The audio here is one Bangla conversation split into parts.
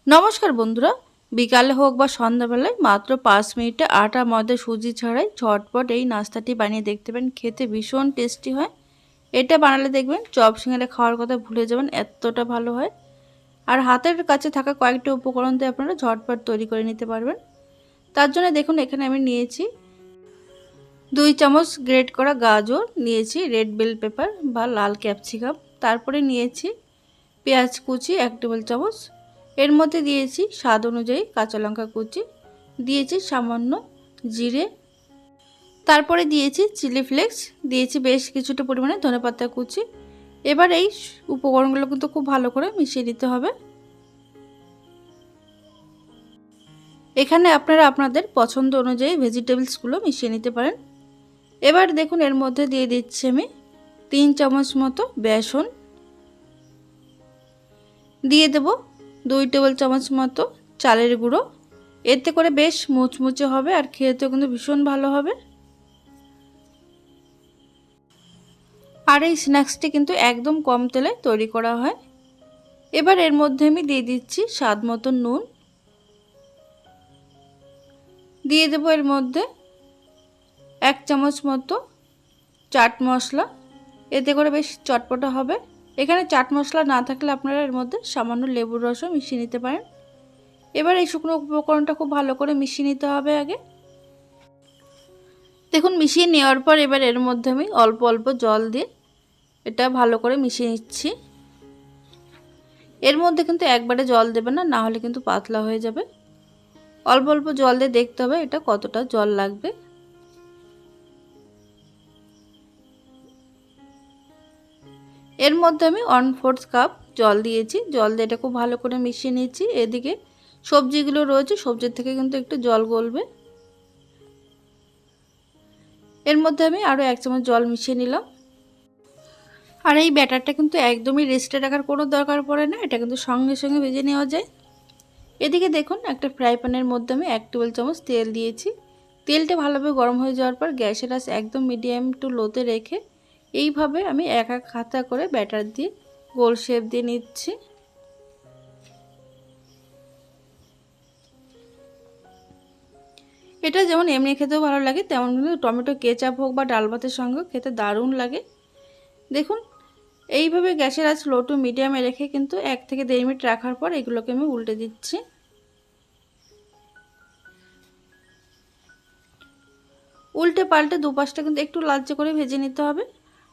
নমস্কার বন্ধুরা, বিকালে হোক বা সন্ধ্যাবেলায় মাত্র 5 মিনিটে আটা ময়দা সুজি ছাড়াই ঝটপট এই নাস্তাটি বানিয়ে দেখতে পারেন। খেতে ভীষণ টেস্টি হয়। এটা বানালে দেখবেন চপ সিঙ্গারা খাওয়ার কথা ভুলে যাবেন, এতটা ভালো হয়। আর হাতের কাছে থাকা কয়েকটা উপকরণ দিয়ে আপনারা ঝটপট তৈরি করে নিতে পারবেন। তার জন্য দেখুন এখানে আমি নিয়েছি 2 চামচ গ্রেট করা গাজর, নিয়েছি রেড বেল পেপার বা লাল ক্যাপসিকাম, তারপরে নিয়েছি পেঁয়াজ কুচি 1 টেবিল চামচ, এর মধ্যে দিয়েছি স্বাদ অনুযায়ী কাঁচা লঙ্কা কুচি, দিয়েছি সামান্য জিরে, তারপরে দিয়েছি চিলি ফ্লেক্স, দিয়েছি বেশ কিছুটা পরিমাণে ধনেপাতা কুচি। এবার এই উপকরণগুলো কিন্তু খুব ভালো করে মিশিয়ে নিতে হবে। এখানে আপনারা আপনাদের পছন্দ অনুযায়ী ভেজিটেবলসগুলো মিশিয়ে নিতে পারেন। এবার দেখুন এর মধ্যে দিয়ে দিচ্ছি আমি 3 চামচ মতো বেসন, দিয়ে দেব 2 টেবিল চামচ মতো চালের গুঁড়ো। এতে করে বেশ মুচমুচে হবে আর খেতেও কিন্তু ভীষণ ভালো হবে। আর এই স্ন্যাক্সটি কিন্তু একদম কম তেলে তৈরি করা হয়। এবার এর মধ্যে আমি দিয়ে দিচ্ছি স্বাদ মতো নুন, দিয়ে দেব এর মধ্যে 1 চামচ মতো চাট মশলা, এতে করে বেশ চটপটা হবে। এখানে চাট মশলা না থাকলে আপনারা এর মধ্যে সামান্য লেবুর রসও মিশিয়ে নিতে পারেন। এবার এই শুকনো উপকরণটা খুব ভালো করে মিশিয়ে নিতে হবে আগে। দেখুন মিশিয়ে নেওয়ার পর এবার এর মধ্যে আমি অল্প অল্প জল দিয়ে এটা ভালো করে মিশিয়ে নিচ্ছি। এর মধ্যে কিন্তু একবারে জল দেবে না, না হলে কিন্তু পাতলা হয়ে যাবে। অল্প অল্প জল দিয়ে দেখতে হবে এটা কতটা জল লাগবে। এর মধ্যে আমি 1/4 কাপ জল দিয়েছি, জল দিয়ে এটা খুব ভালো করে মিশিয়ে নিচ্ছি। এদিকে সবজিগুলো রয়েছে, সবজির থেকে কিন্তু একটু জল গলবে। এর মধ্যে আমি আরও 1 চামচ জল মিশিয়ে নিলাম। আর এই ব্যাটারটা কিন্তু একদমই রেস্টে রাখার কোনো দরকার পড়ে না, এটা কিন্তু সঙ্গে সঙ্গে ভেজে নেওয়া যায়। এদিকে দেখুন একটা ফ্রাই প্যানের মধ্যে আমি 1 টেবিল চামচ তেল দিয়েছি। তেলটা ভালোভাবে গরম হয়ে যাওয়ার পর গ্যাসের আঁচ একদম মিডিয়াম টু লোতে রেখে এইভাবে আমি এক এক হাতা করে ব্যাটার দিয়ে গোল শেপ দিয়ে নিচ্ছি। এটা যেমন এমনি খেতেও ভালো লাগে, তেমন কিন্তু টমেটো কেচাপ হোক বা ডাল ভাতের সঙ্গেও খেতে দারুণ লাগে। দেখুন এইভাবে গ্যাসের আঁচ লো টু মিডিয়ামে রেখে কিন্তু 1 থেকে 1.5 মিনিট রাখার পর এগুলোকে আমি উল্টে দিচ্ছি। উল্টে পাল্টে দুপাশটা কিন্তু একটু লালচে করে ভেজে নিতে হবে।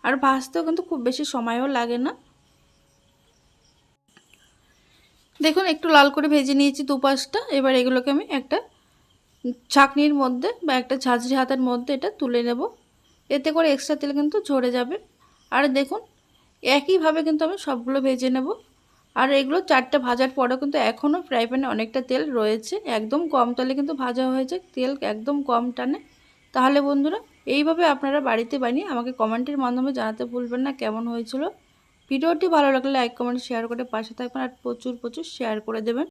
আর ভাজতেও কিন্তু খুব বেশি সময়ও লাগে না। দেখুন একটু লাল করে ভেজে নিয়েছি দুপাশটা। এবার এগুলোকে আমি একটা ছাঁকনির মধ্যে বা একটা ঝাঁঝরি হাতের মধ্যে এটা তুলে নেব। এতে করে এক্সট্রা তেল কিন্তু ঝরে যাবে। আর দেখুন একইভাবে কিন্তু আমি সবগুলো ভেজে নেব। আর এগুলো 4টা ভাজার পরেও কিন্তু এখনও ফ্রাই প্যানে অনেকটা তেল রয়েছে। একদম কম তেলে কিন্তু ভাজা হয়েছে, তেল একদম কম টানে। তাহলে বন্ধুরা এইভাবে আপনারা বাড়িতে বানিয়ে আমাকে কমেন্টের মাধ্যমে জানাতে ভুলবেন না কেমন হয়েছিল। ভিডিওটি ভালো লাগলে লাইক কমেন্ট শেয়ার করে পাশে থাকবেন আর প্রচুর শেয়ার করে দেবেন।